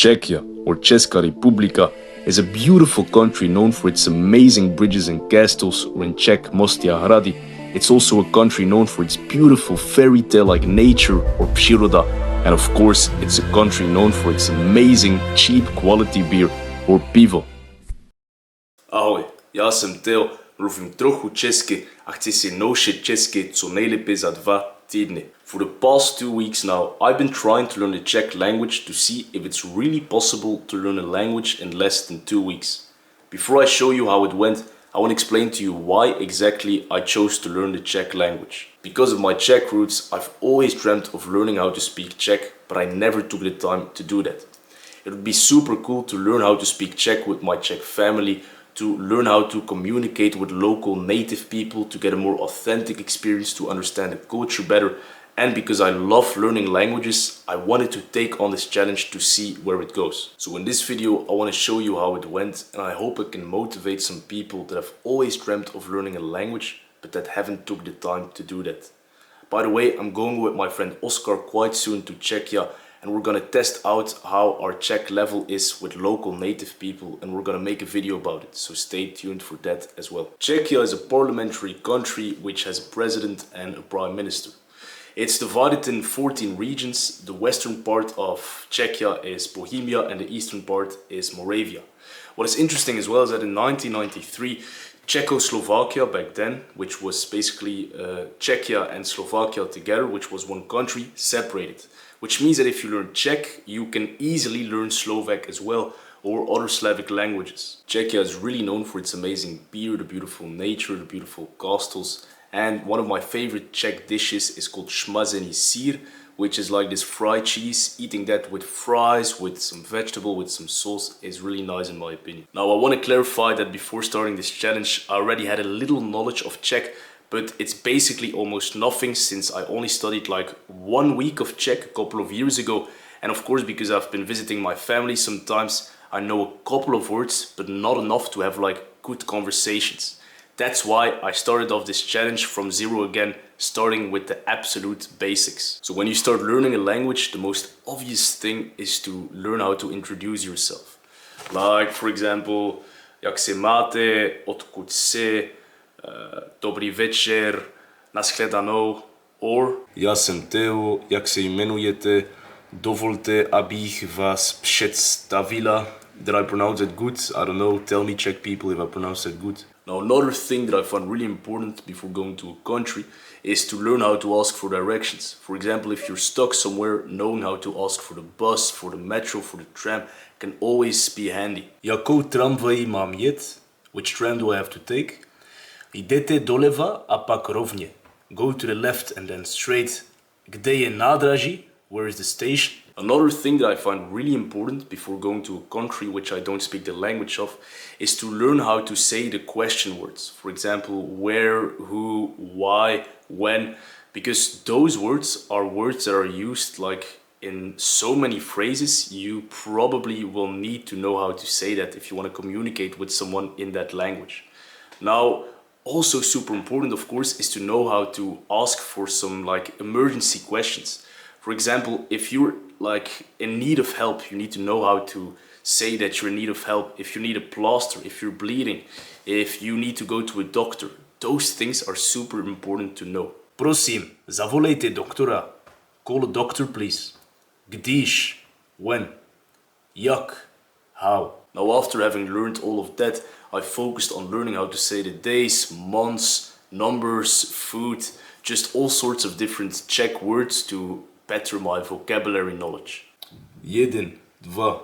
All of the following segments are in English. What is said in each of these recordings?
Czechia, or Česká republika, is a beautiful country known for its amazing bridges and castles, or in Czech, Mostia Hrady. It's also a country known for its beautiful fairy tale-like nature, or příroda, and of course, it's a country known for its amazing, cheap quality beer, or pivo. Ahoj, já jsem Teo, mluvím trochu česky a chci si naučit česky co nejlépe za 2 týdny. For the past 2 weeks now, I've been trying to learn the Czech language to see if it's really possible to learn a language in less than 2 weeks. Before I show you how it went, I want to explain to you why exactly I chose to learn the Czech language. Because of my Czech roots, I've always dreamt of learning how to speak Czech, but I never took the time to do that. It would be super cool to learn how to speak Czech with my Czech family, to learn how to communicate with local native people, to get a more authentic experience, to understand the culture better. And because I love learning languages, I wanted to take on this challenge to see where it goes. So in this video, I want to show you how it went, and I hope I can motivate some people that have always dreamt of learning a language, but that haven't took the time to do that. By the way, I'm going with my friend Oscar quite soon to Czechia, and we're gonna test out how our Czech level is with local native people, and we're gonna make a video about it, so stay tuned for that as well. Czechia is a parliamentary country which has a president and a prime minister. It's divided in 14 regions. The western part of Czechia is Bohemia and the eastern part is Moravia. What is interesting as well is that in 1993, Czechoslovakia back then, which was basically Czechia and Slovakia together, which was one country, separated. Which means that if you learn Czech, you can easily learn Slovak as well, or other Slavic languages. Czechia is really known for its amazing beer, the beautiful nature, the beautiful castles. And one of my favorite Czech dishes is called šmazený sír, which is like this fried cheese. Eating that with fries, with some vegetable, with some sauce is really nice in my opinion. Now I want to clarify that before starting this challenge, I already had a little knowledge of Czech, but it's basically almost nothing since I only studied like 1 week of Czech a couple of years ago. And of course, because I've been visiting my family sometimes, I know a couple of words, but not enough to have like good conversations. That's why I started off this challenge from zero again, starting with the absolute basics. So when you start learning a language, the most obvious thing is to learn how to introduce yourself. Like, for example, jak se máte, odkud jsi, dobrý večer, nashledanou, or já jsem Teo, jak se jmenujete, dovolte, abych vás představila. Did I pronounce it good? I don't know, tell me Czech people if I pronounce it good. Now another thing that I find really important before going to a country is to learn how to ask for directions. For example, if you're stuck somewhere, knowing how to ask for the bus, for the metro, for the tram can always be handy. Jakou tramvaj mám jet? Which tram do I have to take? Jdete doleva a pak rovně. Go to the left and then straight. Kde je nádraží? Where is the station? Another thing that I find really important before going to a country which I don't speak the language of is to learn how to say the question words. For example, where, who, why, when, because those words are words that are used like in so many phrases. You probably will need to know how to say that if you want to communicate with someone in that language. Now, also super important, of course, is to know how to ask for some like emergency questions. For example, if you're like in need of help, you need to know how to say that you're in need of help. If you need a plaster, if you're bleeding, if you need to go to a doctor, those things are super important to know. Prosím, zavolejte doktora. Call a doctor, please. Když, when, jak, how. Now after having learned all of that, I focused on learning how to say the days, months, numbers, food, just all sorts of different Czech words to better my vocabulary knowledge. 1, 2, 3, 4,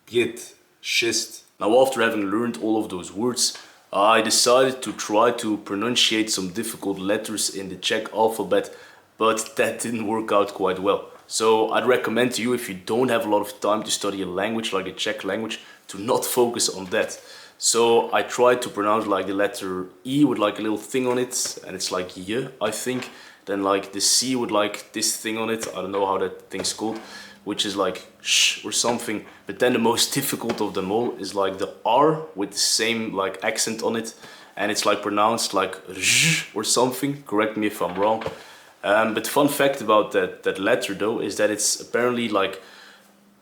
5, 6. Now after having learned all of those words, I decided to try to pronunciate some difficult letters in the Czech alphabet, but that didn't work out quite well. So I'd recommend to you, if you don't have a lot of time to study a language like the Czech language, to not focus on that. So I tried to pronounce like the letter E with like a little thing on it, and it's like Y, I think. Then like the C with like this thing on it, I don't know how that thing's called, which is like sh or something. But then the most difficult of them all is like the R with the same like accent on it, and it's like pronounced like zh or something. Correct me if I'm wrong. But fun fact about that letter though is that it's apparently like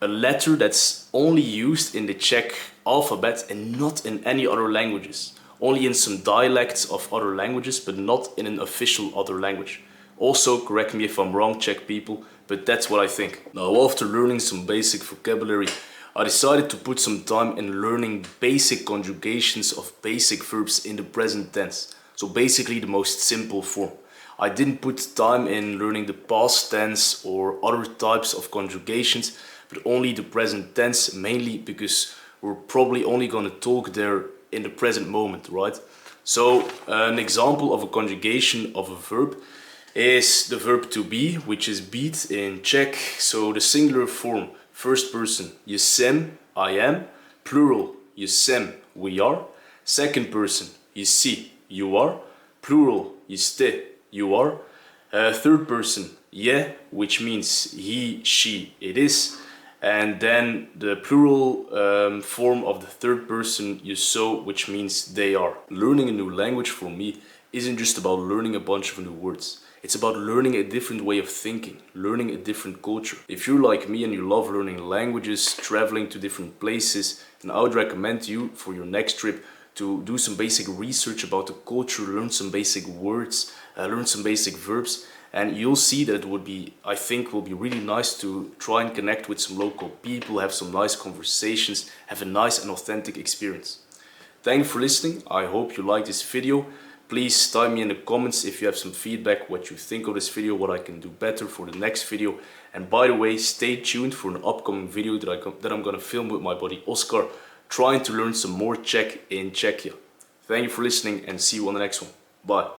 a letter that's only used in the Czech alphabet and not in any other languages. Only in some dialects of other languages, but not in an official other language. Also, correct me if I'm wrong, Czech people, but that's what I think. Now, after learning some basic vocabulary, I decided to put some time in learning basic conjugations of basic verbs in the present tense. So basically the most simple form. I didn't put time in learning the past tense or other types of conjugations, but only the present tense, mainly because we're probably only going to talk there in the present moment, right? So an example of a conjugation of a verb is the verb to be, which is být in Czech. So the singular form, first person, jsem, I am. Plural, jsem, we are. Second person, jsi, you are. Plural, jste, you are. Third person, je, which means he, she, it is. And then the plural form of the third person, so, which means they are. Learning a new language for me isn't just about learning a bunch of new words. It's about learning a different way of thinking, learning a different culture. If you're like me and you love learning languages, traveling to different places, then I would recommend you for your next trip to do some basic research about the culture, learn some basic words, learn some basic verbs, and you'll see that it would be, I think, will be really nice to try and connect with some local people, have some nice conversations, have a nice and authentic experience. Thank you for listening. I hope you liked this video. Please type me in the comments if you have some feedback, what you think of this video, what I can do better for the next video. And by the way, stay tuned for an upcoming video that I'm going to film with my buddy Oscar, trying to learn some more Czech in Czechia. Thank you for listening and see you on the next one. Bye.